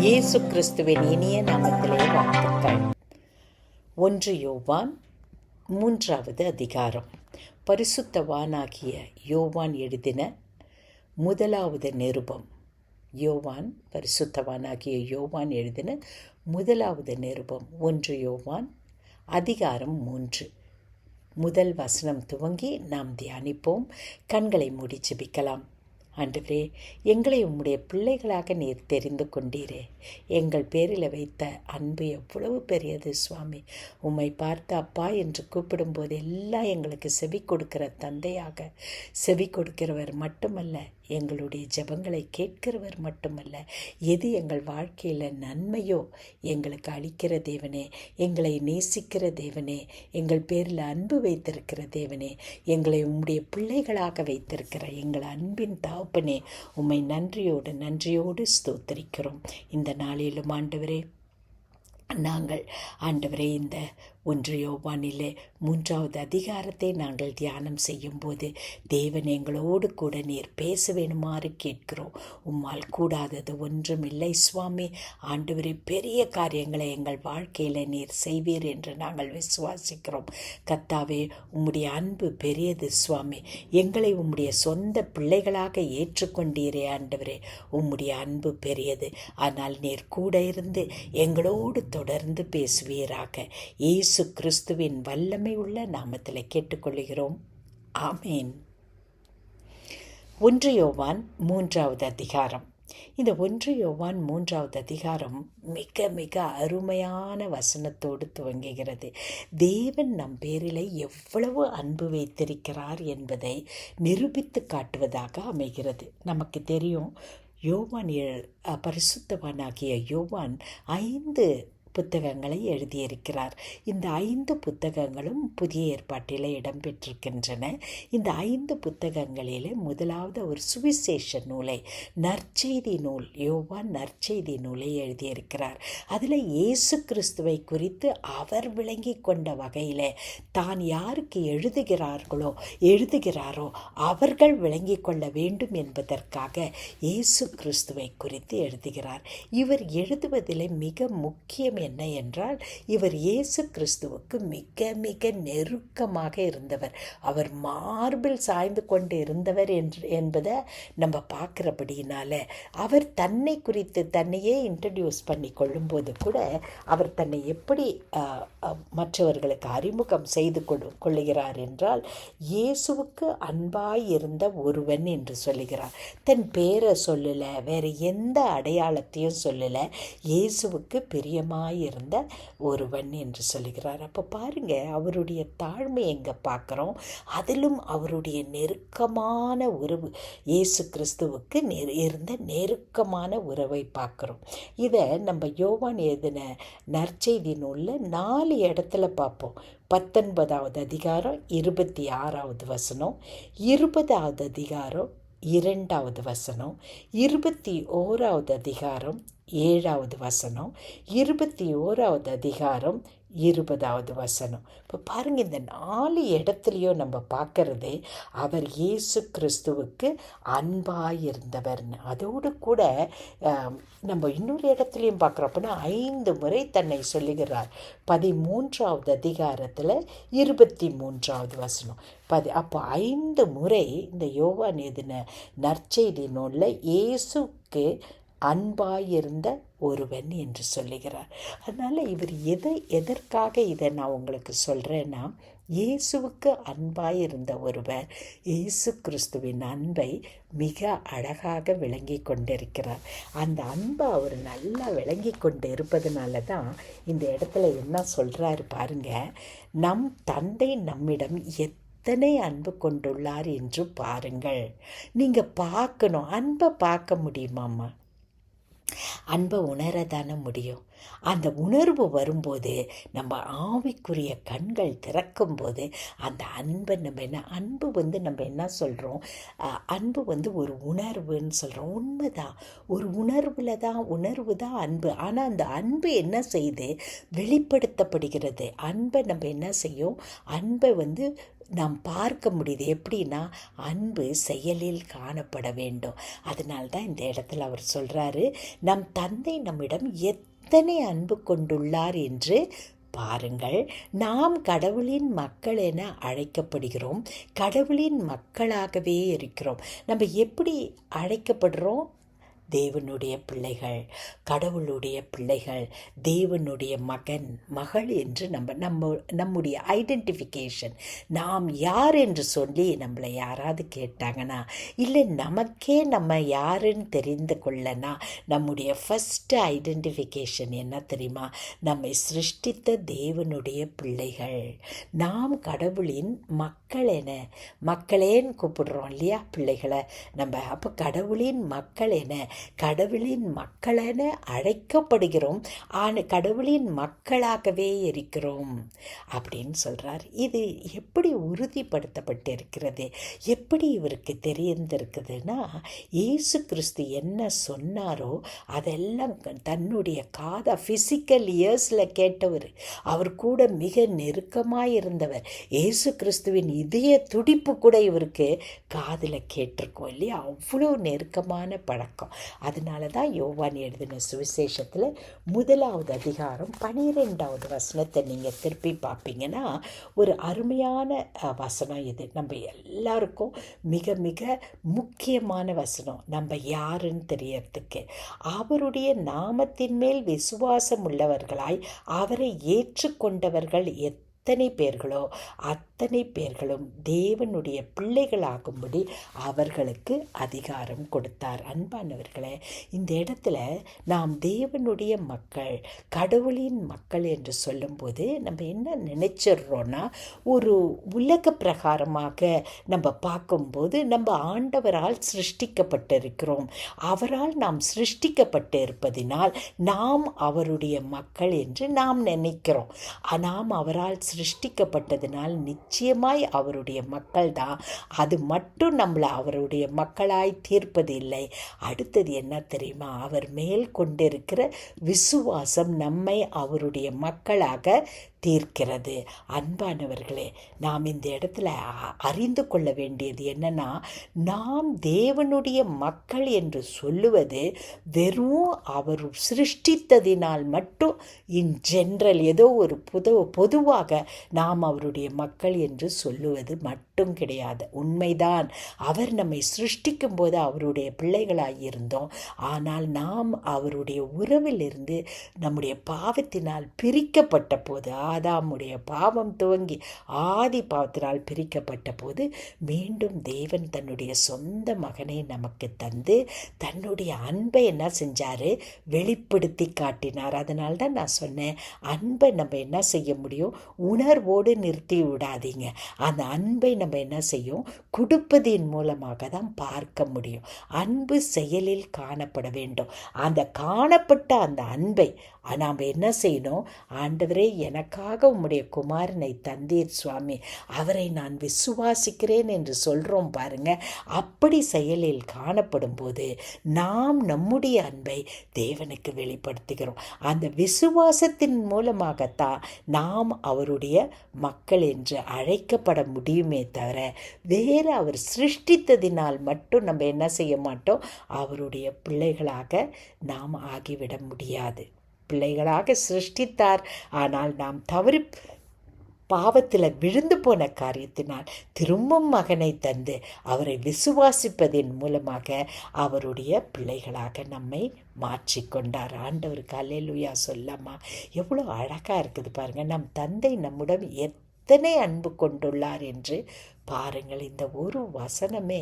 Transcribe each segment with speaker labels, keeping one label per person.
Speaker 1: இயேசு கிறிஸ்துவின் இனிய நாமத்திலே வாழ்த்துக்கள். 1 யோவான் 3வது அதிகாரம். பரிசுத்தவானாகிய யோவான் எழுதின முதலாவது நிருபம். பரிசுத்தவானாகிய யோவான் எழுதின முதலாவது நிருபம். 1 யோவான் அதிகாரம் 3 முதல் வசனம் துவங்கி நாம் தியானிப்போம். கண்களை மூடி ஜெபிக்கலாம். ஆண்டவரே, எங்களை உம்முடைய பிள்ளைகளாக நீர் தெரிந்து கொண்டீரே. எங்கள் பேரில் வைத்த அன்பு எவ்வளவு பெரியது சுவாமி. உம்மை பார்த்து அப்பா என்று கூப்பிடும்போது எல்லாம் எங்களுக்கு செவி கொடுக்கிற தந்தையாக, செவி கொடுக்கிறவர் மட்டுமல்ல, எங்களுடைய ஜெபங்களை கேட்கிறவர் மட்டுமல்ல, எது எங்கள் வாழ்க்கையில் நன்மையோ எங்களுக்கு அளிக்கிற தேவனே, எங்களை நேசிக்கிற தேவனே, எங்கள் பேரில் அன்பு வைத்திருக்கிற தேவனே, எங்களை உம்முடைய பிள்ளைகளாக வைத்திருக்கிற எங்கள் அன்பின் தகப்பனே, உம்மை நன்றியோடு ஸ்தோத்திரிக்கிறோம். இந்த நாளிலும் ஆண்டவரே, நாங்கள் ஆண்டவரே இந்த 1 யோவானிலே 3வது அதிகாரத்தை நாங்கள் தியானம் செய்யும்போது தேவன் எங்களோடு கூட நீர் பேச வேணுமாறு கேட்கிறோம். உம்மால் கூடாதது ஒன்றுமில்லை சுவாமி. ஆண்டவரே, பெரிய காரியங்களை எங்கள் வாழ்க்கையில் நீர் செய்வீர் என்று நாங்கள் விசுவாசிக்கிறோம். கர்த்தாவே, உம்முடைய அன்பு பெரியது சுவாமி. எங்களை உம்முடைய சொந்த பிள்ளைகளாக ஏற்றுக்கொண்டீரே ஆண்டவரே. உம்முடைய அன்பு பெரியது. ஆனால் நீர் கூட இருந்து எங்களோடு தொடர்ந்து பேசுவீராக. இயேசு கிறிஸ்துவின் வல்லமை உள்ள நாமத்தில் கேட்டுக்கொள்கிறோம். ஆமேன். 1 யோவான் 3வது அதிகாரம். இந்த 1 யோவான் 3வது அதிகாரம் மிக மிக அருமையான வசனத்தோடு துவங்குகிறது. தேவன் நம் பேரில் எவ்வளவு அன்பு வைத்திருக்கிறார் என்பதை நிரூபித்து காட்டுவதாக அமைகிறது. நமக்கு தெரியும், பரிசுத்தவானாகிய யோவான் 5 புத்தகங்களை எழுதியிருக்கிறார். இந்த 5 புத்தகங்களும் புதிய ஏற்பாட்டில் இடம்பெற்றிருக்கின்றன. இந்த 5 புத்தகங்களில் முதலாவது ஒரு சுவிசேஷ நூலை, நற்செய்தி நூல், யோவான் நற்செய்தி நூலை எழுதியிருக்கிறார். அதில் இயேசு கிறிஸ்துவை குறித்து அவர் விளங்கி கொண்ட வகையில் தான் யாருக்கு எழுதுகிறாரோ அவர்கள் விளங்கி கொள்ள வேண்டும் என்பதற்காக இயேசு கிறிஸ்துவை குறித்து எழுதுகிறார். இவர் எழுதுவதில் மிக முக்கியம் என்ன என்றால், இவர் இயேசு கிறிஸ்துவுக்கு மிக மிக நெருக்கமாக இருந்தவர். அவர் மார்பில் சாய்ந்து கொண்டு இருந்தவர் என்பதை நம்ம பார்க்கிறபடினால அவர் தன்னை குறித்து தன்னையே இன்ட்ரடியூஸ் பண்ணி கொள்ளும்போது கூட அவர் தன்னை எப்படி மற்றவர்களுக்கு அறிமுகம் செய்து கொள்ளுகிறார் என்றால், இயேசுவுக்கு அன்பாய் இருந்த ஒருவன் என்று சொல்லுகிறார். தன் பேரை சொல்லலை, வேறு எந்த அடையாளத்தையும் சொல்லலை, இயேசுவுக்கு பிரியமாய் இருந்த ஒருவன் என்று சொல்லுகிறார். அப்போ பாருங்க, அவருடைய தாழ்மை எங்கே பார்க்குறோம். அதிலும் அவருடைய நெருக்கமான உறவு, இயேசு கிறிஸ்துவுக்கு இருந்த நெருக்கமான உறவை பார்க்குறோம். இதை நம்ம யோவான் எழுதின நற்செய்தி நூலில் 4 இடத்துல பார்ப்போம். 19வது அதிகாரம் 26வது வசனம், 20வது அதிகாரம் 2வது வசனம், 21வது அதிகாரம் 7வது வசனம், 21வது அதிகாரம் 20வது வசனம். இப்போ பாருங்கள், இந்த 4 இடத்துலையும் நம்ம பார்க்கறது அவர் இயேசு கிறிஸ்துவுக்கு அன்பாயிருந்தவர்னு. அதோடு கூட நம்ம இன்னொரு இடத்துலையும் பார்க்குறோம். அப்படின்னா 5 முறை தன்னை சொல்லுகிறார். 13வது அதிகாரத்தில் 23வது வசனம். அப்போ 5 முறை இந்த யோவான் எழுதின நற்செய்தி நூலில் இயேசுக்கு அன்பாயிருந்த ஒருவன் என்று சொல்லுகிறார். அதனால் இவர் எதற்காக இதை நான் உங்களுக்கு சொல்கிறேன்னா, இயேசுவுக்கு அன்பாயிருந்த ஒருவர் இயேசு கிறிஸ்துவின் அன்பை மிக அழகாக விளங்கி கொண்டிருக்கிறார். அந்த அன்பை அவர் நல்லா விளங்கி கொண்டு இருப்பதனால தான் இந்த இடத்துல என்ன சொல்கிறாரு பாருங்க, நம் தந்தை நம்மிடம் எத்தனை அன்பு கொண்டுள்ளார் என்று பாருங்கள். நீங்கள் பார்க்கணும், அன்பை பார்க்க முடியுமாம்மா? அன்பை உணரதானே முடியும். அந்த உணர்வு வரும்போது, நம்ம ஆவிக்குரிய கண்கள் திறக்கும்போது அந்த அன்பை நம்ம என்ன சொல்கிறோம், அன்பு ஒரு உணர்வுன்னு சொல்கிறோம். உண்மைதான், ஒரு உணர்வு தான் அன்பு. ஆனால் அந்த அன்பு என்ன செய்து வெளிப்படுத்தப்படுகிறது. அன்பை நம்ம என்ன செய்யும், அன்பை நாம் பார்க்க முடியுது. எப்படின்னா, அன்பு செயலில் காணப்பட வேண்டும். அதனால்தான் இந்த இடத்துல அவர் சொல்கிறாரு, நம் தந்தை நம்மிடம் எத்தனை அன்பு கொண்டுள்ளார் என்று பாருங்கள். நாம் கடவுளின் மக்கள் என அழைக்கப்படுகிறோம். கடவுளின் மக்களாகவே இருக்கிறோம். நம்ம எப்படி அழைக்கப்படுறோம்? தேவனுடைய பிள்ளைகள், கடவுளுடைய பிள்ளைகள், தேவனுடைய மகன் மகள் என்று நம்முடைய ஐடென்டிஃபிகேஷன். நாம் யார் என்று சொல்லி நம்மளை யாராவது கேட்டாங்கன்னா, இல்லை நமக்கே நம்ம யாருன்னு தெரிந்து கொள்ளனா, நம்முடைய ஃபஸ்ட்டு ஐடென்டிஃபிகேஷன் என்ன தெரியுமா? நம்மை சிருஷ்டித்த தேவனுடைய பிள்ளைகள். நாம் கடவுளின் மக்கள் என, மக்களேன்னு கூப்பிடுறோம் இல்லையா பிள்ளைகளை நம்ம. அப்போ கடவுளின் மக்கள் என, கடவுளின் மக்களென அழைக்கப்படுகிறோம். ஆனால் கடவுளின் மக்களாகவே இருக்கிறோம் அப்படின்னு சொல்கிறார். இது எப்படி உறுதிப்படுத்தப்பட்டிருக்கிறது? எப்படி இவருக்கு தெரிந்திருக்குதுன்னா, இயேசு கிறிஸ்து என்ன சொன்னாரோ அதெல்லாம் தன்னுடைய ஃபிசிக்கல் இயர்ஸில் கேட்டவர். அவர் கூட மிக நெருக்கமாக இருந்தவர். இயேசு கிறிஸ்துவின் இதய துடிப்பு கூட இவருக்கு காதில் கேட்டிருக்கோம் இல்லையா? அவ்வளோ நெருக்கமான பழக்கம். அதனால தான் யோவான் எழுதின சுவிசேஷத்தில் 1வது அதிகாரம் 12வது வசனத்தை நீங்கள் திருப்பி பார்ப்பீங்கன்னா, ஒரு அருமையான வசனம் இது. நம்ம எல்லாருக்கும் மிக மிக முக்கியமான வசனம். நம்ம யாருன்னு தெரியறதுக்கு, அவருடைய நாமத்தின் மேல் விசுவாசம் உள்ளவர்களாய் அவரை ஏற்றுக்கொண்டவர்கள் எத்தனை பேர்களோ அத்தனை பேர்களும் தேவனுடைய பிள்ளைகளாகும்படி அவர்களுக்கு அதிகாரம் கொடுத்தார். அன்பானவர்களே, இந்த இடத்துல நாம் தேவனுடைய மக்கள், கடவுளின் மக்கள் என்று சொல்லும்போது நம்ம என்ன நினைச்சிடுறோன்னா, ஒரு உலக பிரகாரமாக நம்ம பார்க்கும்போது நம்ம ஆண்டவரால் சிருஷ்டிக்கப்பட்டிருக்கிறோம். அவரால் நாம் சிருஷ்டிக்கப்பட்டு இருப்பதினால் நாம் அவருடைய மக்கள் என்று நாம் நினைக்கிறோம். நாம் அவரால் சிருஷ்டிக்கப்பட்டதினால் நிச்சயமாய் அவருடைய மக்கள் தான். அது மட்டும் நம்மளை அவருடைய மக்களாய் தீர்ப்பது இல்லை. அடுத்தது என்ன தெரியுமா? அவர் மேல் கொண்டிருக்கிற விசுவாசம் நம்மை அவருடைய மக்களாக தீர்க்கிறது. அன்பானவர்களே, நாம் இந்த இடத்துல அறிந்து கொள்ள வேண்டியது என்னன்னா, நாம் தேவனுடைய மக்கள் என்று சொல்லுவது வெறும் அவர் சிருஷ்டித்ததினால் மட்டும் இன் ஜென்ரல் ஏதோ ஒரு பொதுவாக நாம் அவருடைய மக்கள் என்று சொல்லுவது மட்டும் கிடையாது. உண்மைதான், அவர் நம்மை சிருஷ்டிக்கும் போது அவருடைய பிள்ளைகளாக இருந்தோம். ஆனால் நாம் அவருடைய உறவிலிருந்து நம்முடைய பாவத்தினால் பிரிக்கப்பட்ட போது, ஆதாமுடைய பாவம் துவங்கி ஆதி பாவத்தினால் பிரிக்கப்பட்ட போது மீண்டும் தேவன் தன்னுடைய சொந்த மகனை நமக்கு தந்து தன்னுடைய அன்பை என்ன செஞ்சார்? வெளிப்படுத்தி காட்டினார். அதனால தான் நான் சொன்னேன், அன்பை நம்ம என்ன செய்ய முடியும்? உணர்வோடு நிறுத்தி விடாதீங்க. அந்த அன்பை நம்ம என்ன செய்யும்? கொடுப்பதின் மூலமாக தான் பார்க்க முடியும். அன்பு செயலில் காணப்பட வேண்டும். அந்த காணப்பட்ட அந்த அன்பை நாம் என்ன செய்யணும்? ஆண்டவரே, எனக்காக உம்முடைய குமாரனை தந்தீர் சுவாமி, அவரை நான் விசுவாசிக்கிறேன் என்று சொல்கிறோம் பாருங்க. அப்படி செயலில் காணப்படும் போது நாம் நம்முடைய அன்பை தேவனுக்கு வெளிப்படுத்துகிறோம். அந்த விசுவாசத்தின் மூலமாகத்தான் நாம் அவருடைய மக்கள் என்று அழைக்கப்பட முடியுமே தவிர வேறு அவர் சிருஷ்டித்ததினால் மட்டும் நம்ம என்ன செய்ய மாட்டோம்? அவருடைய பிள்ளைகளாக நாம் ஆகிவிட முடியாது. பிள்ளைகளாக சிருஷ்டித்தார், ஆனால் நாம் தவறி பாவத்தில் விழுந்து போன காரியத்தினால் திரும்பவும் மகனை தந்து அவரை விசுவாசிப்பதின் மூலமாக அவருடைய பிள்ளைகளாக நம்மை மாற்றிக்கொண்டார். ஆண்டவருக்கு அல்லேலூயா சொல்லாமா? எவ்வளோ அழகாக இருக்குது பாருங்கள். நம் தந்தை நம்முடன் எத்தனை அன்பு கொண்டுள்ளார் என்று பாருங்கள். இந்த ஒரு வசனமே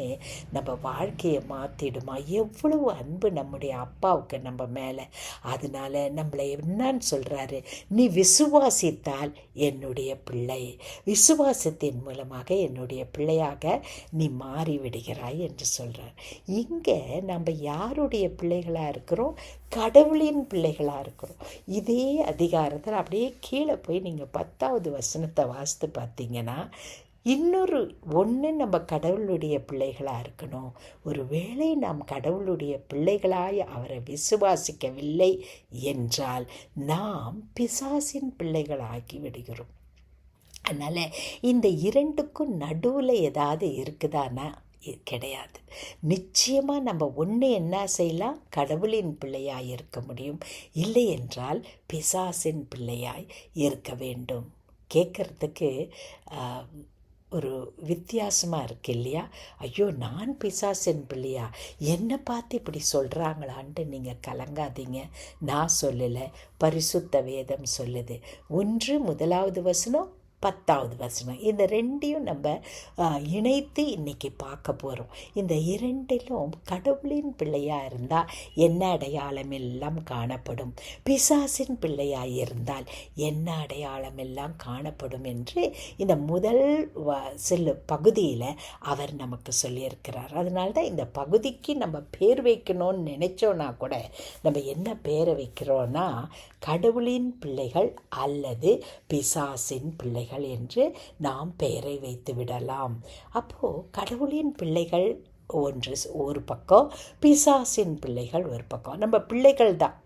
Speaker 1: நம்ம வாழ்க்கையை மாற்றிடுமா? எவ்வளவு அன்பு நம்முடைய அப்பாவுக்கு நம்ம மேலே. அதனால நம்மளை என்னன்னு சொல்கிறாரு? நீ விசுவாசித்தால் என்னுடைய பிள்ளை, விசுவாசத்தின் மூலமாக என்னுடைய பிள்ளையாக நீ மாறிவிடுகிறாய் என்று சொல்கிறார். இங்கே நம்ம யாருடைய பிள்ளைகளாக இருக்கிறோம்? கடவுளின் பிள்ளைகளாக இருக்கிறோம். இதே அதிகாரத்தில் அப்படியே கீழே போய் நீங்கள் 10வது வசனத்தை வாசித்து பார்த்தீங்கன்னா, இன்னொரு நம்ம கடவுளுடைய பிள்ளைகளாக இருக்கணும். ஒரு வேளை நாம் கடவுளுடைய பிள்ளைகளாய் அவரை விசுவாசிக்கவில்லை என்றால் நாம் பிசாசின் பிள்ளைகளாகி விடுகிறோம். அதனால் இந்த இரண்டுக்கும் நடுவில் ஏதாவது இருக்குதானா? கிடையாது. நிச்சயமாக நம்ம ஒன்று என்ன செய்யலாம், கடவுளின் பிள்ளையாய் இருக்க முடியும், இல்லை என்றால் பிசாசின் பிள்ளையாய் இருக்க வேண்டும். கேட்குறதுக்கு ஒரு வித்தியாசமாக இருக்கு இல்லையா? ஐயோ, நான் பிசாசின் பிள்ளையா, என்னை பார்த்து இப்படி சொல்கிறாங்களான்ட்டு நீங்கள் கலங்காதீங்க. நான் சொல்லலை, பரிசுத்த வேதம் சொல்லுது. 1 வசனம் 10வது வசனம், இந்த ரெண்டையும் நம்ம இணைத்து இன்றைக்கி பார்க்க போகிறோம். இந்த இரண்டிலும் கடவுளின் பிள்ளையாக இருந்தால் என்ன அடையாளம் எல்லாம் காணப்படும், பிசாசின் பிள்ளையாக இருந்தால் என்ன அடையாளம் எல்லாம் காணப்படும் என்று இந்த முதல் சில பகுதியில் அவர் நமக்கு சொல்லியிருக்கிறார். அதனால தான் இந்த பகுதிக்கு நம்ம பேர் வைக்கணும்னு நினச்சோன்னா கூட நம்ம என்ன பேரை வைக்கிறோன்னா, கடவுளின் பிள்ளைகள் அல்லது பிசாசின் பிள்ளைகள் என்று நாம் பெயரை வைத்து விடலாம். அப்போது கடவுளின் பிள்ளைகள் ஒரு பக்கம், பிசாசின் பிள்ளைகள் ஒரு பக்கம். நம்ம பிள்ளைகள் தான்.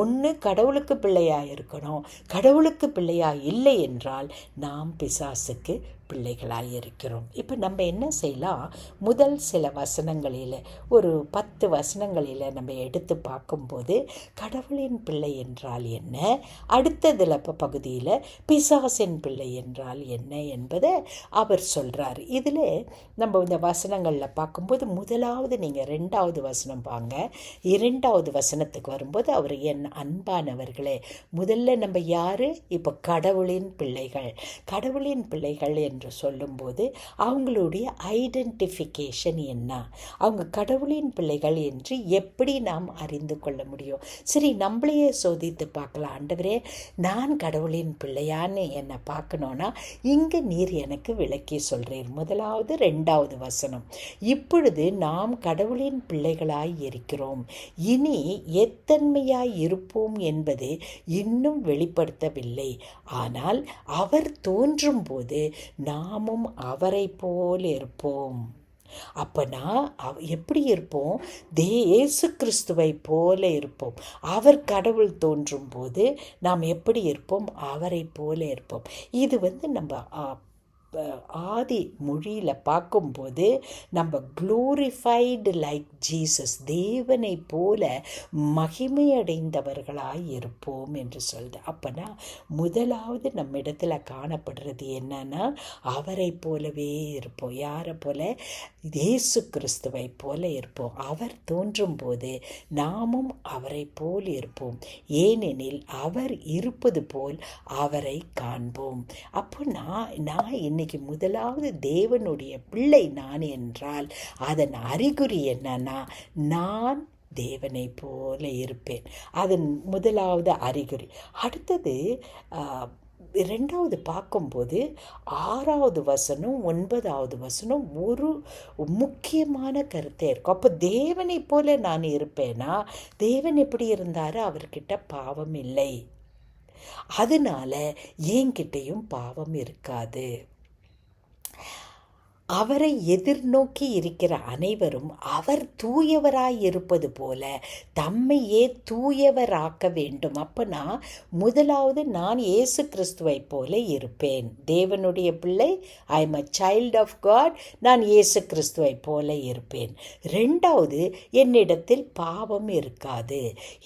Speaker 1: ஒன்று கடவுளுக்கு பிள்ளையாக இருக்கணும், கடவுளுக்கு பிள்ளையாக இல்லை என்றால் நாம் பிசாசுக்கு பிள்ளைகளாக இருக்கிறோம். இப்போ நம்ம என்ன செய்யலாம், முதல் சில வசனங்களில் ஒரு 10 வசனங்களில் நம்ம எடுத்து பார்க்கும்போது கடவுளின் பிள்ளை என்றால் என்ன, அடுத்ததில் பகுதியில் பிசாசின் பிள்ளை என்றால் என்ன என்பதை அவர் சொல்கிறார். இதில் நம்ம இந்த வசனங்களில் பார்க்கும்போது முதலாவது நீங்கள் 2வது வசனம் பாங்க. 2வது வசனத்துக்கு வரும்போது அவர், என் அன்பானவர்களே, முதல்ல நம்ம யார், இப்போ கடவுளின் பிள்ளைகள். கடவுளின் பிள்ளைகள் என்று சொல்லும்போது அவங்களுடைய ஐடென்டிஃபிகேஷன் என்ன, அவங்க கடவுளின் பிள்ளைகள் என்று எப்படி நாம் அறிந்து கொள்ள முடியும்? சரி, நம்மளையே சோதித்து பார்க்கலாம். ஆண்டவரே, நான் கடவுளின் பிள்ளையான்னு என்னை பார்க்கணுன்னா இங்கே நீர் எனக்கு விளக்கி சொல்கிறீர். 1வது 2வது வசனம், இப்பொழுது நாம் கடவுளின் பிள்ளைகளாய் இருக்கிறோம், இனி எத்தன்மையாய் இருப்போம் என்பது இன்னும் வெளிப்படுத்தவில்லை, ஆனால் அவர் தோன்றும் போது நாமும் அவரை போல் இருப்போம். அப்பனா எப்படி இருப்போம்? இயேசு கிறிஸ்துவை போல இருப்போம். அவர் கடவுள் தோன்றும் போது நாம் எப்படி இருப்போம்? அவரை போல இருப்போம். இது நம்ம ஆதி மொழியில் பார்க்கும்போது நம்ம க்ளோரிஃபைடு லைக் ஜீசஸ், தேவனை போல மகிமையடைந்தவர்களாய் இருப்போம் என்று சொல்லுது. அப்போனா முதலாவது நம்ம இடத்துல காணப்படுறது என்னன்னா, அவரை போலவே இருப்போம். யாரை போல? இயேசு கிறிஸ்துவை போல இருப்போம். அவர் தோன்றும் போது நாமும் அவரை போல் இருப்போம், ஏனெனில் அவர் இருப்பது போல் அவரை காண்போம். அப்போ நான் இன்னைக்கு முதலாவது தேவனுடைய பிள்ளை நான் என்றால் அதன் அறிகுறி என்னன்னா, நான் தேவனை போல இருப்பேன். அதன் முதலாவது அறிகுறி. அடுத்தது 2வது பார்க்கும்போது 6வது வசனம் 9வது வசனம் ஒரு முக்கியமான கருத்தே இருக்கும். அப்போ தேவனை போல நான் இருப்பேனா? தேவன் எப்படி இருந்தார்? அவர்கிட்ட பாவம் இல்லை, அதனால என்கிட்டையும் பாவம் இருக்காது. அவரை எதிர்நோக்கி இருக்கிற அனைவரும் அவர் தூயவராய் இருப்பது போல தம்மையே தூயவராக்க வேண்டும். அப்போனா முதலாவது நான் இயேசு கிறிஸ்துவை போல இருப்பேன். தேவனுடைய பிள்ளை, I am a child of God, நான் இயேசு கிறிஸ்துவை போல இருப்பேன். 2வது, என்னிடத்தில் பாவம் இருக்காது.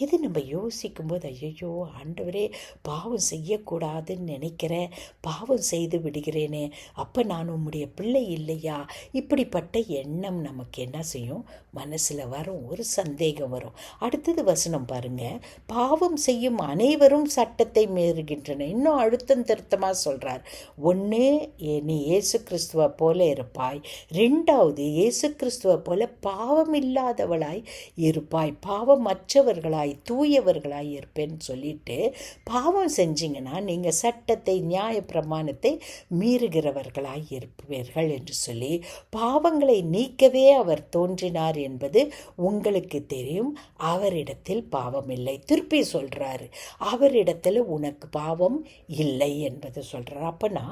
Speaker 1: இது நம்ம யோசிக்கும்போது, ஐயோ ஆண்டவரே, பாவம் செய்யக்கூடாதுன்னு நினைக்கிறேன், பாவம் செய்து விடுகிறேனே, அப்போ நான் உம்முடைய பிள்ளை இல்லை, இப்படிப்பட்ட எண்ணம் நமக்கு என்ன செய்யும்? மனசில் வரும், ஒரு சந்தேகம் வரும். அடுத்தது வசனம் பாருங்க, பாவம் செய்யும் அனைவரும் சட்டத்தை மீறுகின்றன. இன்னும் அழுத்தம் திருத்தமாக சொல்றார். 1, நீ இயேசு கிறிஸ்துவை போல இருப்பாய். 2வது, இயேசு கிறிஸ்துவை போல பாவம் இல்லாதவளாய் இருப்பாய், பாவமற்றவர்களாய் தூயவர்களாய் இருப்பேன்னு சொல்லிட்டு, பாவம் செஞ்சீங்கன்னா நீங்கள் சட்டத்தை, நியாய பிரமாணத்தை மீறுகிறவர்களாய் இருப்பீர்கள் என்று சொல்லி பாவங்களை நீக்கவே அவர் தோன்றினார் என்பது உங்களுக்கு தெரியும். அவரிடத்தில் பாவம் இல்லை. திருப்பி சொல்கிறாரு, அவரிடத்தில் உனக்கு பாவம் இல்லை என்பது சொல்கிறார். அப்போனா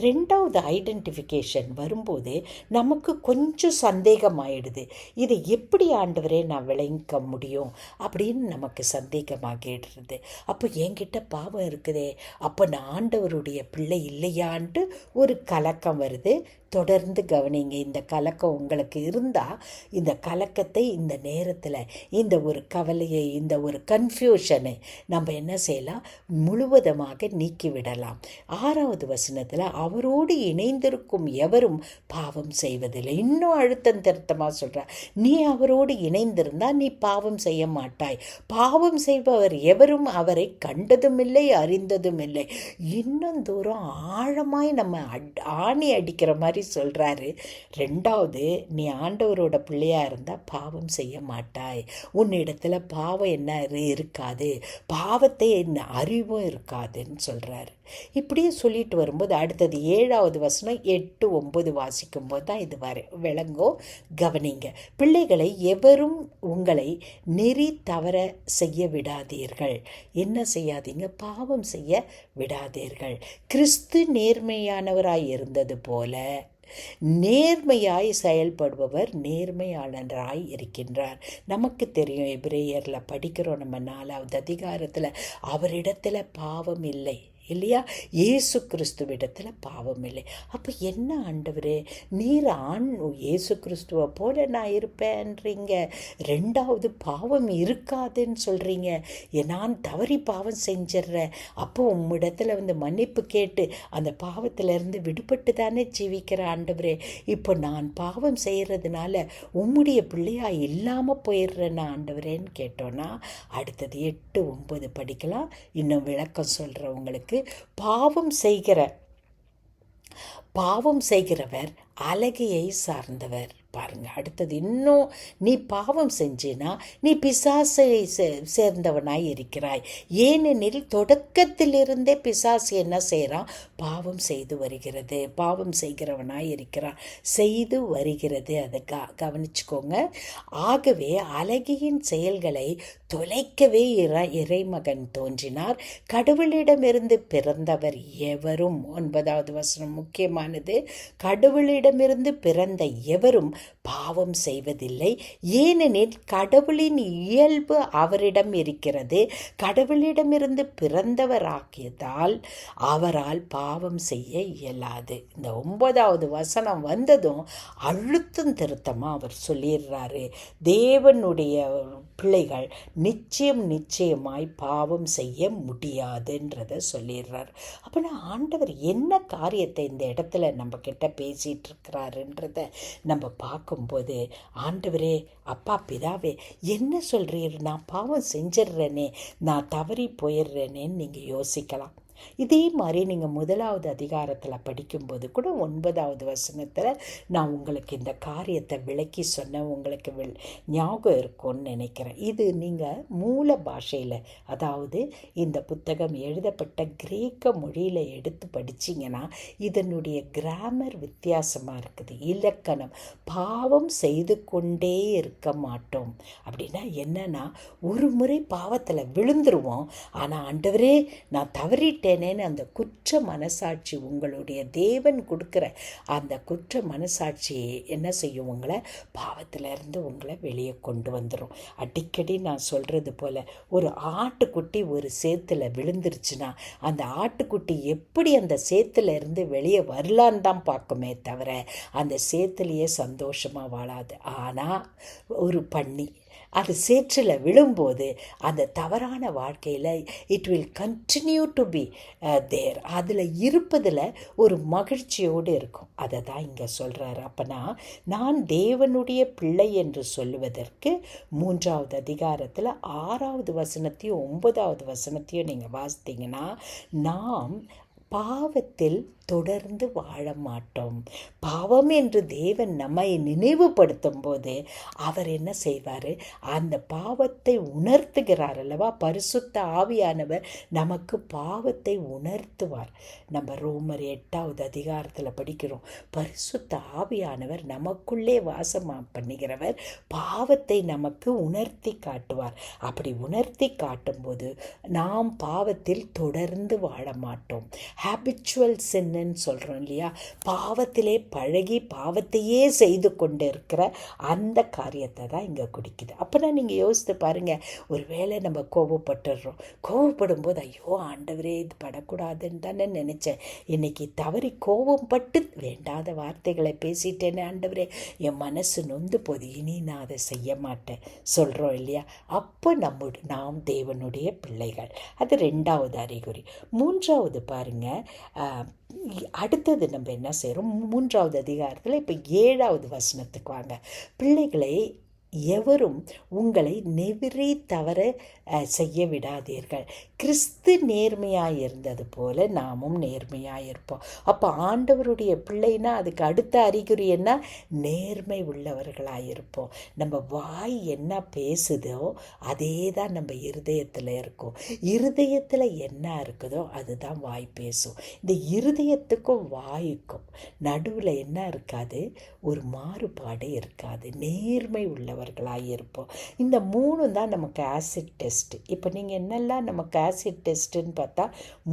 Speaker 1: ரெண்டாவது ஐடென்டிஃபிகேஷன் வரும்போது நமக்கு கொஞ்சம் சந்தேகம் ஆயிடுது. இதை எப்படி ஆண்டவரே நான் விளங்க முடியும் அப்படின்னு நமக்கு சந்தேகமாகிடுறது. அப்போ என்கிட்ட பாவம் இருக்குதே, அப்போ நான் ஆண்டவருடைய பிள்ளை இல்லையான்ட்டு ஒரு கலக்கம் வருது. தொடர்ந்து கவனிங்க. இந்த கலக்கம் உங்களுக்கு இருந்தால் இந்த கலக்கத்தை இந்த நேரத்தில், இந்த ஒரு கவலையை, இந்த ஒரு கன்ஃபியூஷனை நம்ம என்ன செய்யலாம், முழுவதுமாக நீக்கிவிடலாம். 6வது வசனத்தில் அவரோடு இணைந்திருக்கும் எவரும் பாவம் செய்வதில்லை. இன்னும் அழுத்தம் திருத்தமாக சொல்கிறார், நீ அவரோடு இணைந்திருந்தால் நீ பாவம் செய்ய மாட்டாய். பாவம் செய்பவர் எவரும் அவரை கண்டதும் இல்லை, அறிந்ததும் இல்லை. இன்னும் தூரம் ஆழமாய் நம்ம ஆணி அடிக்கிற மாதிரி சொல்கிறாரு. ரெண்டாவது, நீ ஆண்டவரோட பிள்ளையா இருந்தால் பாவம் செய்ய மாட்டாய். உன்னிடத்துல பாவம் என்ன இருக்காது, பாவத்தை என்ன அறிவும் இருக்காதுன்னு சொல்கிறாரு. இப்படியே சொல்லிட்டு வரும்போது அடுத்தது 7வது வசனம் 8, 9 வாசிக்கும் போது தான் இது விளங்கோ. கவனிங்க. பிள்ளைகளை எவரும் உங்களை நெறி தவற செய்ய விடாதீர்கள். என்ன செய்யாதீங்க, பாவம் செய்ய விடாதீர்கள். கிறிஸ்து நேர்மையானவராய் இருந்தது போல நேர்மையாய் செயல்படுபவர் நேர்மையாளராய் இருக்கின்றார். நமக்கு தெரியும், எபிரேயரில் படிக்கிறோம் நம்ம 4வது அதிகாரத்தில், அவரிடத்துல பாவம் இல்லை இல்லையா, இயேசு கிறிஸ்துவிடத்தில் பாவம் இல்லை. அப்போ என்ன ஆண்டவரே, நீர் இயேசு கிறிஸ்துவை போல நான் இருப்பேன்றீங்க, ரெண்டாவது பாவம் இருக்காதுன்னு சொல்கிறீங்க, நான் தவறி பாவம் செஞ்சிட்றேன், அப்போ உம்மிடத்தில் மன்னிப்பு கேட்டு அந்த பாவத்திலேருந்து விடுபட்டு தானே ஜீவிக்கிற ஆண்டவரே, இப்போ நான் பாவம் செய்கிறதுனால உம்முடைய பிள்ளையா இல்லாமல் போயிடுறேன்னா ஆண்டவரேன்னு கேட்டோன்னா அடுத்தது 8, 9 படிக்கலாம். இன்னும் விளக்கம் சொல்கிறவங்களுக்கு, பாவம் செய்கிறவர் அழகையை சார்ந்தவர். பாருங்க, அடுத்தது இன்னும், நீ பாவம் செஞ்சினா நீ பிசாசை சேர்ந்தவனாய் இருக்கிறாய். ஏனெனில் தொடக்கத்திலிருந்தே பிசாசு என்ன செய்கிறான், பாவம் செய்கிறவனாய் இருக்கிறான், செய்து வருகிறது. அதை கவனிச்சுக்கோங்க. ஆகவே அழகியின் செயல்களை தொலைக்கவே இறைமகன் தோன்றினார். கடவுளிடமிருந்து பிறந்தவர் எவரும், 9வது வசனம் முக்கியமானது, கடவுளிடமிருந்து பிறந்த எவரும் பாவம் செய்வதில்லை. ஏனெனில் கடவுளின் இயல்பு அவரிடம் இருக்கிறது. கடவுளிடமிருந்து பிறந்தவராகியதால் அவரால் பாவம் செய்ய இயலாது. இந்த 9வது வசனம் வந்ததும் அழுத்தம் திருத்தமாக அவர் சொல்லிடுறாரு, தேவனுடைய பிள்ளைகள் நிச்சயமாய் பாவம் செய்ய முடியாதுன்றதை சொல்லிடுறார். அப்படின்னா ஆண்டவர் என்ன காரியத்தை இந்த இடத்துல நம்ம கிட்ட பேசிகிட்டு இருக்கிறாருன்றத நம்ம பார்க்கும்போது, ஆண்டவரே, அப்பா பிதாவே, என்ன சொல்கிறீர், நான் பாவம் செஞ்சிடுறேனே, நான் தவறி போயிடுறேனேன்னு நீங்கள் யோசிக்கலாம். இதே மாதிரி நீங்கள் 1வது அதிகாரத்தில் படிக்கும்போது கூட 9வது வசனத்தில் நான் உங்களுக்கு இந்த காரியத்தை விளக்கி சொன்ன உங்களுக்கு ஞாபகம் இருக்கும்னு நினைக்கிறேன். இது நீங்கள் மூல பாஷையில், அதாவது இந்த புத்தகம் எழுதப்பட்ட கிரேக்க மொழியில் எடுத்து படிச்சிங்கன்னா இதனுடைய கிராமர் வித்தியாசமாக இருக்குது. இலக்கணம், பாவம் செய்து கொண்டே இருக்க மாட்டோம் அப்படின்னா என்னன்னா, ஒரு முறை பாவத்தில் விழுந்துருவோம், ஆனால் ஆண்டவரே நான் தவறிட்டேனேன்னு அந்த குற்ற மனசாட்சி, உங்களுடைய தேவன் கொடுக்குற அந்த குற்ற மனசாட்சி என்ன செய்யும், உங்களை பாவத்திலிருந்து உங்களை வெளியே கொண்டு வந்துடும். அடிக்கடி நான் சொல்கிறது போல், ஒரு ஆட்டுக்குட்டி ஒரு சேத்துல விழுந்துருச்சுன்னா அந்த ஆட்டுக்குட்டி எப்படி அந்த சேத்துல இருந்து வெளியே வரலான்னு தான் பார்க்குமே தவிர அந்த சேத்துலேயே சந்தோஷமாக வாழாது. ஆனால் ஒரு பன்னி அது சேற்றில் விழும்போது அந்த தவறான வாழ்க்கையில் it will continue to be there, அதில் இருப்பதில் ஒரு மகிழ்ச்சியோடு இருக்கும். அதை தான் இங்கே சொல்கிறாரு. அப்போனா நான் தேவனுடைய பிள்ளை என்று சொல்லுவதற்கு 3வது அதிகாரத்தில் 6வது வசனத்தையும் 9வது வசனத்தையும் நீங்கள் வாசித்தீங்கன்னா, நாம் பாவத்தில் தொடர்ந்து வாழ மாட்டோம். பாவம் என்று தேவன் நம்மை நினைவுபடுத்தும் போது அவர் என்ன செய்வார்? அந்த பாவத்தை உணர்த்துகிறார் அல்லவா? பரிசுத்த ஆவியானவர் நமக்கு பாவத்தை உணர்த்துவார். நம்ம ரோமர் 8வது அதிகாரத்தில் படிக்கிறோம், பரிசுத்த ஆவியானவர் நமக்குள்ளே வாசம் பண்ணுகிறவர் பாவத்தை நமக்கு உணர்த்தி காட்டுவார். அப்படி உணர்த்தி காட்டும்போது நாம் பாவத்தில் தொடர்ந்து வாழ மாட்டோம். ஹேபிச்சுவல் சின்னு சொல்கிறோம் இல்லையா? பாவத்திலே பழகி பாவத்தையே செய்து கொண்டு இருக்கிற அந்த காரியத்தை தான் இங்கே குடிக்குது. அப்போனா நீங்கள் யோசித்து பாருங்கள், ஒருவேளை நம்ம கோபப்பட்டுடுறோம். கோபப்படும் போது ஐயோ ஆண்டவரே இது படக்கூடாதுன்னு தானே நினச்சேன், இன்னைக்கு தவறி கோபம் பட்டு வேண்டாத வார்த்தைகளை பேசிட்டேனே ஆண்டவரே, என் மனசு நொந்து போது, இனி நான் அதை செய்ய மாட்டேன் சொல்கிறோம் இல்லையா? அப்போ நாம் தேவனுடைய பிள்ளைகள். அது 2வது அறிகுறி. 3வது பாருங்கள், அடுத்தது நம்ம என்ன செய்கிறோம்? 3வது அதிகாரத்தில் இப்போ 7வது வசனத்துக்கு வாங்க. பிள்ளைகளை எவரும் உங்களை நெவிரி தவற செய்ய விடாதீர்கள். கிறிஸ்து நேர்மையாக இருந்தது போல நாமும் நேர்மையாக இருப்போம். அப்போ ஆண்டவருடைய பிள்ளைனா அதுக்கு அடுத்த அறிகுறி என்ன? நேர்மை உள்ளவர்களாக இருப்போம். நம்ம வாய் என்ன பேசுதோ அதே தான் நம்ம இருதயத்தில் இருக்கும். இருதயத்தில் என்ன இருக்குதோ அதுதான் வாய் பேசும். இந்த இருதயத்துக்கும் வாய்க்கும் நடுவில் என்ன இருக்காது? ஒரு மாறுபாடு இருக்காது. நேர்மை உள்ளவர்களாக இருப்போம். இந்த 3 தான் நமக்கு ஆசிட் டெஸ்ட். இப்போ நீங்கள் என்னெல்லாம் நமக்கு ஆசிட் டெஸ்ட்டுன்னு பார்த்தா,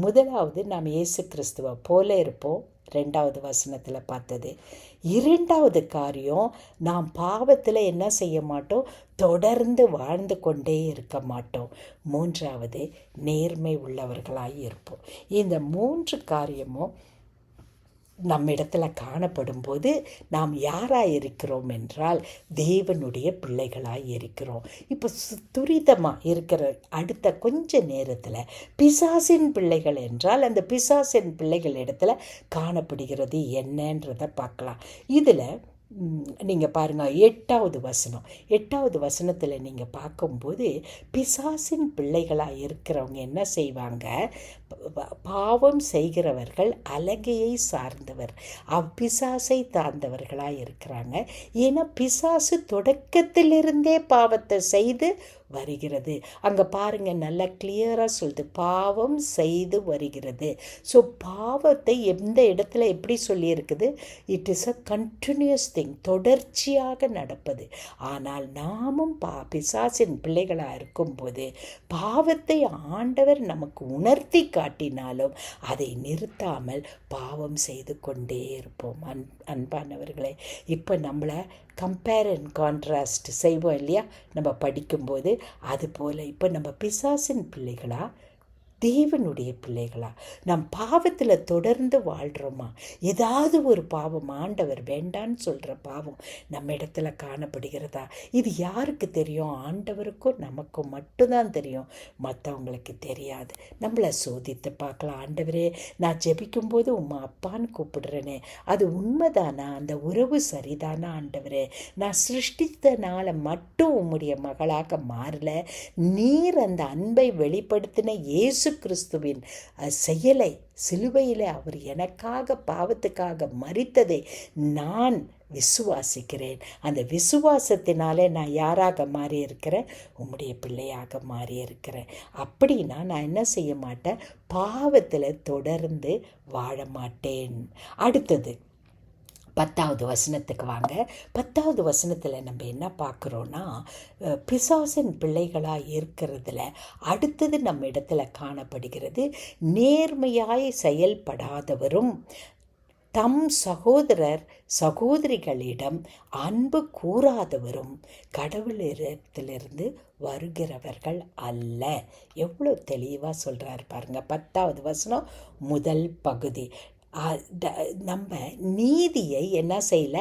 Speaker 1: முதலாவது நாம் இயேசு கிறிஸ்துவை போல இருப்போம், 2வது வசனத்தில் பார்த்தது. 2வது காரியம், நாம் பாவத்தில் என்ன செய்ய மாட்டோம்? தொடர்ந்து வாழ்ந்து கொண்டே இருக்க மாட்டோம். 3வது நேர்மை உள்ளவர்களாக இருப்போம். இந்த 3 காரியமும் நம்மிடத்தில் காணப்படும் போது நாம் யாராக இருக்கிறோம் என்றால் தேவனுடைய பிள்ளைகளாக இருக்கிறோம். இப்போ துரிதமாக இருக்கிற அடுத்த கொஞ்ச நேரத்தில் பிசாசின் பிள்ளைகள் என்றால் அந்த பிசாசின் பிள்ளைகள் இடத்துல காணப்படுகிறது என்னன்றதை பார்க்கலாம். இதில் நீங்கள் பாருங்கள், 8வது வசனம். 8வது வசனத்தில் நீங்கள் பார்க்கும்போது பிசாசின் பிள்ளைகளாக இருக்கிறவங்க என்ன செய்வாங்க? பாவம் செய்கிறவர்கள் அலகையை சார்ந்தவர், அப்பிசாசை சார்ந்தவர்களாக இருக்கிறாங்க. ஏன்னா பிசாசு தொடக்கத்திலிருந்தே பாவத்தை செய்து வருகிறது. அங்கே பாருங்கள், நல்லா கிளியராக சொல்லுது, பாவம் செய்து வருகிறது. ஸோ பாவத்தை எந்த இடத்துல எப்படி சொல்லியிருக்குது? It is a continuous thing, தொடர்ச்சியாக நடப்பது. ஆனால் நாமும் பிசாசின் பிள்ளைகளாக இருக்கும்போது பாவத்தை ஆண்டவர் நமக்கு உணர்த்தி காட்டினாலும் அதை நிறுத்தாமல் பாவம் செய்து கொண்டே இருப்போம். அன்பானவர்களே, இப்போ நம்மளை கம்பேர் அண்ட் கான்ட்ராஸ்ட் செய்வோம் இல்லையா நம்ம படிக்கும்போது? அதுபோல் இப்போ நம்ம பிசாசின் பிள்ளைகளா தேவனுடைய பிள்ளைகளா? நம் பாவத்தில் தொடர்ந்து வாழ்கிறோமா? ஏதாவது ஒரு பாவம், ஆண்டவர் வேண்டான்னு சொல்கிற பாவம் நம்ம இடத்துல காணப்படுகிறதா? இது யாருக்கு தெரியும்? ஆண்டவருக்கும் நமக்கும் மட்டும்தான் தெரியும், மற்றவங்களுக்கு தெரியாது. நம்மளை சோதித்து பார்க்கலாம். ஆண்டவரே, நான் ஜெபிக்கும்போது உம்மா அப்பான்னு கூப்பிடுறேனே, அது உண்மைதானா? அந்த உறவு சரிதானா? ஆண்டவரே, நான் சிருஷ்டித்தனால மட்டும் உம்முடைய மகளாக மாறல, நீர் அந்த அன்பை வெளிப்படுத்தின இயேசு கிறிஸ்துவின் செயலை, சிலுவையில் அவர் எனக்காக பாவத்துக்காக மரித்ததை நான் விசுவாசிக்கிறேன். அந்த விசுவாசத்தினாலே நான் யாராக மாறியிருக்கிறேன்? உம்முடைய பிள்ளையாக மாறியிருக்கிறேன். அப்படின்னா நான் என்ன செய்ய மாட்டேன்? பாவத்தில் தொடர்ந்து வாழ மாட்டேன். அடுத்தது 10வது வசனத்துக்கு வாங்க. 10வது வசனத்தில் நம்ம என்ன பார்க்குறோன்னா, பிசாசின் பிள்ளைகளாக இருக்கிறதுல அடுத்தது நம்ம இடத்துல காணப்படுகிறது, நேர்மையாய் செயல்படாதவரும் தம் சகோதரர் சகோதரிகளிடம் அன்பு கூறாதவரும் கடவுளிடத்திலிருந்து வருகிறவர்கள் அல்ல. எவ்வளோ தெளிவாக சொல்கிறார் பாருங்கள். 10வது வசனம் முதல் பகுதி. நம்ம நீதியை என்ன செய்யல?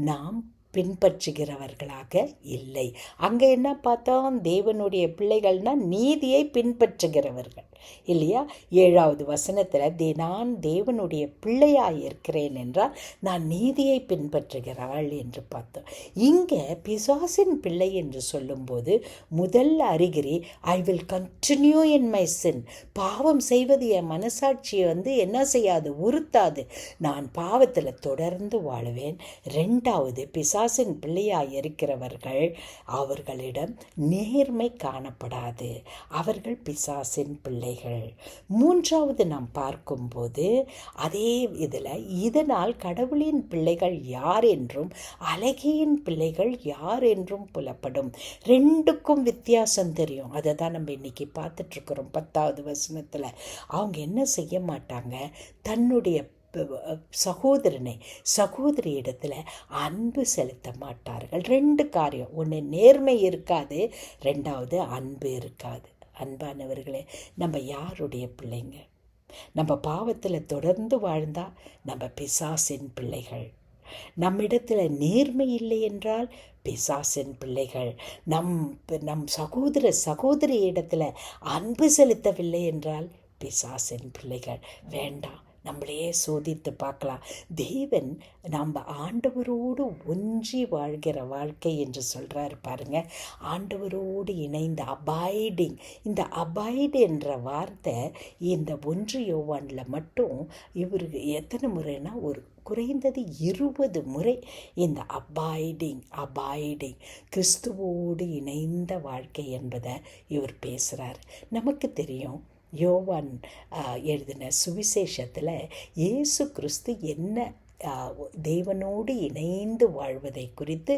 Speaker 1: நாம் பின்பற்றுகிறவர்களாக இல்லை. அங்கே என்ன பார்த்தோம்? தேவனுடைய பிள்ளைகள்னால் நீதியை பின்பற்றுகிறவர்கள். இல்லையா? 7வது வசனத்தில் நான் தேவனுடைய பிள்ளையாய் இருக்கிறேன் என்றால் நான் நீதியை பின்பற்றுகிறாள் என்று பார்த்தோம். இங்கே பிசாசின் பிள்ளை என்று சொல்லும்போது முதல் அறிகுறி I will continue in my sin. பாவம் செய்வது என் மனசாட்சியை என்ன செய்யாது, உறுத்தாது. நான் பாவத்தில் தொடர்ந்து வாழுவேன். 2வது, பிசாசின் பிள்ளையாய் இருக்கிறவர்கள் அவர்களிடம் நேர்மை காணப்படாது. அவர்கள் பிசாசின் பிள்ளைகள். 3வது நாம் பார்க்கும்போது அதே இதனால் கடவுளின் பிள்ளைகள் யார் என்றும் அழகியின் பிள்ளைகள் யார் என்றும் புலப்படும். 2க்கும் வித்தியாசம் தெரியும். அதை தான் நம்ம இன்னைக்கு பார்த்துட்ருக்குறோம். 10வது வசனத்தில் அவங்க என்ன செய்ய மாட்டாங்க, தன்னுடைய சகோதரி இடத்துல அன்பு செலுத்த மாட்டார்கள். 2 காரியம், ஒன்று நேர்மை இருக்காது, 2வது அன்பு இருக்காது. அன்பானவர்களே, நம்ம யாருடைய பிள்ளைங்க? நம்ம பாவத்தில் தொடர்ந்து வாழ்ந்தா நம்ம பிசாசின் பிள்ளைகள். நம்மிடத்தில் நேர்மை இல்லை என்றால் பிசாசின் பிள்ளைகள். நம் சகோதரி இடத்துல அன்பு செலுத்தவில்லை என்றால் பிசாசின் பிள்ளைகள். வேண்டாம், நம்மளையே சோதித்து பார்க்கலாம். தேவன் நம்ம ஆண்டவரோடு ஒன்றி வாழ்கிற வாழ்க்கை என்று சொல்கிறாரு பாருங்க. ஆண்டவரோடு இணைந்த அபாய்டிங். இந்த அபாய்டு என்ற வார்த்தை இந்த 1 யோவானில் மட்டும் இவருக்கு எத்தனை முறைனா ஒரு குறைந்தது 20 முறை இந்த அபாய்டிங் கிறிஸ்துவோடு இணைந்த வாழ்க்கை என்பதை இவர் பேசுகிறார். நமக்கு தெரியும், யோவான் எழுதின சுவிசேஷத்தில் இயேசு கிறிஸ்து என்ன தேவனோடு இணைந்து வாழ்வதை குறித்து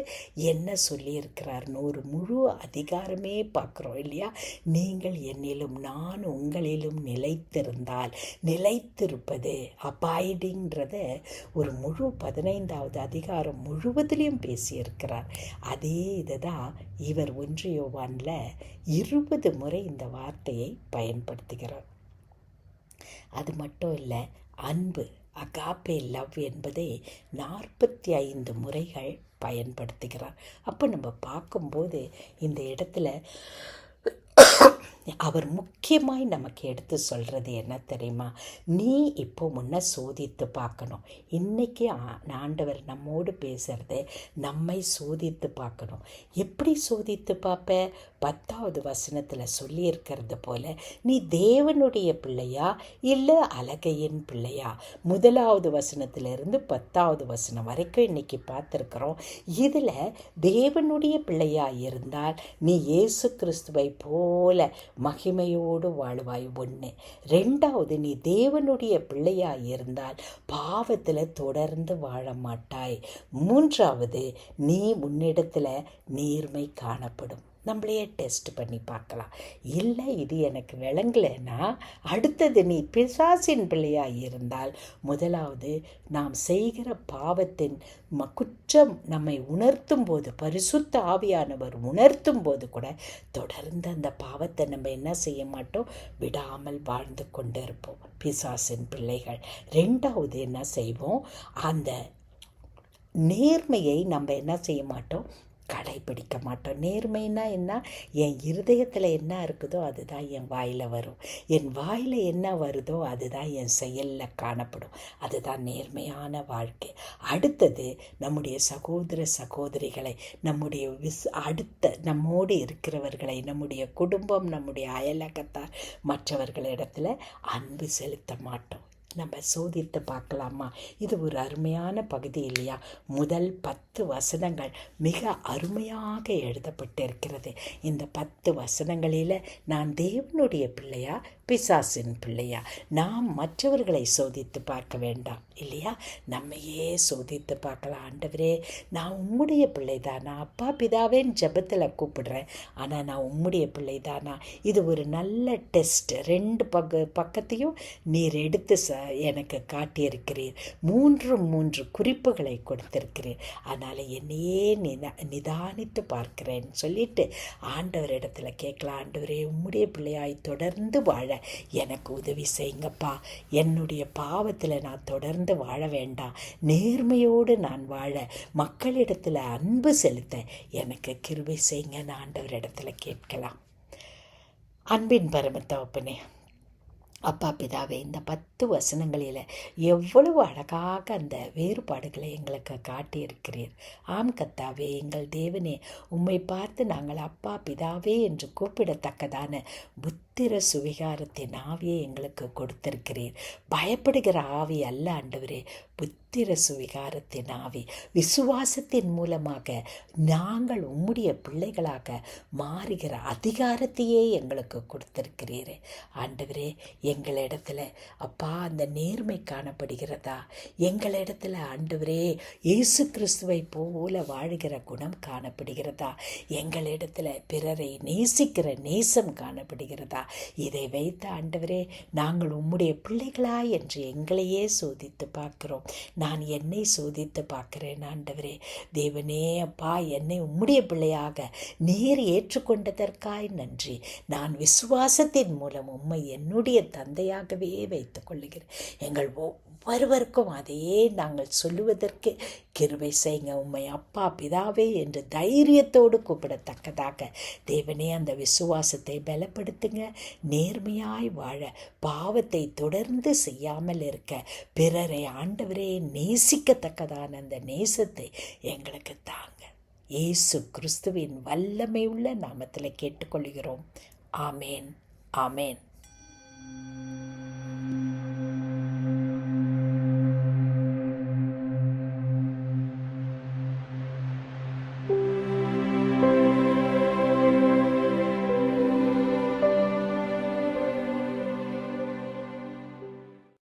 Speaker 1: என்ன சொல்லியிருக்கிறார்னு ஒரு முழு அதிகாரமே பார்க்குறோம் இல்லையா? நீங்கள் என்னிலும் நான் உங்களிலும் நிலைத்திருந்தால், நிலைத்திருப்பது அபாய்டிங்கிறத ஒரு முழு 15வது அதிகாரம் முழுவதிலையும் பேசியிருக்கிறார். அதே இதை தான் இவர் 1 யோவானில் 20 முறை இந்த வார்த்தையை பயன்படுத்துகிறார். அது மட்டும் இல்லை, அன்பு அகாப்பே லவ் என்பதை 45 முறைகள் பயன்படுத்துகிறார். அப்போ நம்ம பார்க்கும்போது இந்த இடத்துல அவர் முக்கியமாய் நமக்கு எடுத்து சொல்கிறது என்ன தெரியுமா? நீ இப்போ முன்ன சோதித்து பார்க்கணும். இன்றைக்கி ஆண்டவர் நம்மோடு பேசுகிறது நம்மை சோதித்து பார்க்கணும். எப்படி சோதித்து பார்ப்ப? 10வது வசனத்தில் சொல்லியிருக்கிறது போல், நீ தேவனுடைய பிள்ளையா இல்லை அழகையின் பிள்ளையா? 1வது வசனத்திலிருந்து 10வது வசனம் வரைக்கும் இன்றைக்கி பார்த்துருக்குறோம். இதில் தேவனுடைய பிள்ளையா இருந்தால் நீ இயேசு கிறிஸ்துவை போல மகிமையோடு வாழ்வாய். 1. 2வது, நீ தேவனுடைய பிள்ளையாய் இருந்தால் பாவத்தில் தொடர்ந்து வாழ மாட்டாய். 3வது, நீ உன்னிடத்தில் நேர்மை காணப்படும். நம்மளையே டெஸ்ட் பண்ணி பார்க்கலாம். இல்லை இது எனக்கு விளங்கலைன்னா அடுத்தது, நீ பிசாசின் பிள்ளையாக இருந்தால் 1வது, நாம் செய்கிற பாவத்தின் குற்றம் நம்மை உணர்த்தும் போது, பரிசுத்த ஆவியானவர் உணர்த்தும் போது கூட தொடர்ந்து அந்த பாவத்தை நம்ம என்ன செய்ய மாட்டோம், விடாமல் வாழ்ந்து கொண்டு இருப்போம். பிசாசின் பிள்ளைகள். 2வது என்ன செய்வோம், அந்த நேர்மையை நம்ம என்ன செய்ய மாட்டோம், கடைபிடிக்க மாட்டோம். நேர்மைன்னா என்ன? என் இருதயத்தில் என்ன இருக்குதோ அதுதான் என் வாயில் வரும். என் வாயில் என்ன வருதோ அதுதான் என் செயலில் காணப்படும். அதுதான் நேர்மையான வாழ்க்கை. அடுத்தது, நம்முடைய சகோதரிகளை, நம்முடைய அடுத்த நம்மோடு இருக்கிறவர்களை, நம்முடைய குடும்பம், நம்முடைய அயலகத்தார், மற்றவர்களிடத்தில் அன்பு செலுத்த மாட்டோம். நம்ம சோதித்து பார்க்கலாமா? இது ஒரு அருமையான பகுதி இல்லையா? முதல் 10 வசனங்கள் மிக அருமையாக எழுதப்பட்டிருக்கிறது. இந்த 10 வசனங்களில் நான் தேவனுடைய பிள்ளையா பிசாசின் பிள்ளையா? நாம் மற்றவர்களை சோதித்து பார்க்க வேண்டாம் இல்லையா? நம்மையே சோதித்து பார்க்கலாம். ஆண்டவரே, நான் உம்முடைய பிள்ளை தானா? அப்பா பிதாவேன்னு ஜெபத்தில் கூப்பிடுறேன், ஆனால் நான் உம்முடைய பிள்ளை தானா? இது ஒரு நல்ல டெஸ்ட். 2 பக்கத்தையும் நீர் எடுத்து எனக்கு காட்டியிருக்கிறீர். 3 குறிப்புகளை கொடுத்திருக்கிறீர். அதனால் என்னையே நிதானித்து பார்க்கிறேன்னு சொல்லிட்டு ஆண்டவரிடத்தில் கேட்கலாம். ஆண்டவரே, உம்முடைய பிள்ளையாய் தொடர்ந்து வாழ எனக்கு உதவி செய்யுங்கப்பா. என்னுடைய பாவத்தில் நான் தொடர்ந்து வாழ வேண்டாம். நேர்மையோடு நான் வாழ, மக்களிடத்தில் அன்பு செலுத்த எனக்கு கிருபை செய்யுங்கன்னு ஆண்டவரிடத்தில் கேட்கலாம். அன்பின் பரம தகப்பனே, அப்பா பிதாவே, இந்த 10 வசனங்களில் எவ்வளவு அழகாக அந்த வேறுபாடுகளை எங்களுக்கு காட்டியிருக்கிறீர். ஆம் கர்த்தாவே, எங்கள் தேவனே, உம்மை பார்த்து நாங்கள் அப்பா பிதாவே என்று கூப்பிடத்தக்கதான புத்திர சுவிகாரத்தின் ஆவியை எங்களுக்கு கொடுத்திருக்கிறீர். பயப்படுகிற ஆவி அல்ல ஆண்டவரே, புத்திர சுவிகாரத்தின் ஆவி. விசுவாசத்தின் மூலமாக நாங்கள் உம்முடைய பிள்ளைகளாக மாறுகிற அதிகாரத்தையே எங்களுக்கு கொடுத்திருக்கிறீரே ஆண்டவரே. எங்களிடத்துல அப்பா அந்த நேர்மை காணப்படுகிறதா? எங்களிடத்துல ஆண்டவரே இயேசு கிறிஸ்துவை போல வாழுகிற குணம் காணப்படுகிறதா? எங்களிடத்துல பிறரை நேசிக்கிற நேசம் காணப்படுகிறதா? இதை வைத்த ஆண்டவரே, நாங்கள் உம்முடைய பிள்ளைகளா என்று எங்களையே சோதித்து பார்க்கிறோம். நான் என்னை சோதித்து பார்க்கிறேன் ஆண்டவரே. தேவனே அப்பா, என்னை உம்முடைய பிள்ளையாக நீர் ஏற்றுக்கொண்டதற்காய் நன்றி. நான் விசுவாசத்தின் மூலம் உம்மை என்னுடைய தந்தையாகவே வைத்துக் கொள்ளுகிறேன். எங்கள் ஒவ்வொருவருக்கும் அதையே நாங்கள் சொல்லுவதற்கு கிருபை செய்யுங்க. உம்மை அப்பா பிதாவே என்று தைரியத்தோடு கூப்பிடத்தக்கதாக தேவனே அந்த விசுவாசத்தை பலப்படுத்துங்க. நேர்மையாய் வாழ, பாவத்தை தொடர்ந்து செய்யாமல் இருக்க, பிறரை ஆண்டவரே நேசிக்கத்தக்கதான அந்த நேசத்தை எங்களுக்கு தாங்க. இயேசு கிறிஸ்துவின் வல்லமை உள்ள நாமத்தில் கேட்டுக்கொள்கிறோம். ஆமேன், ஆமேன்.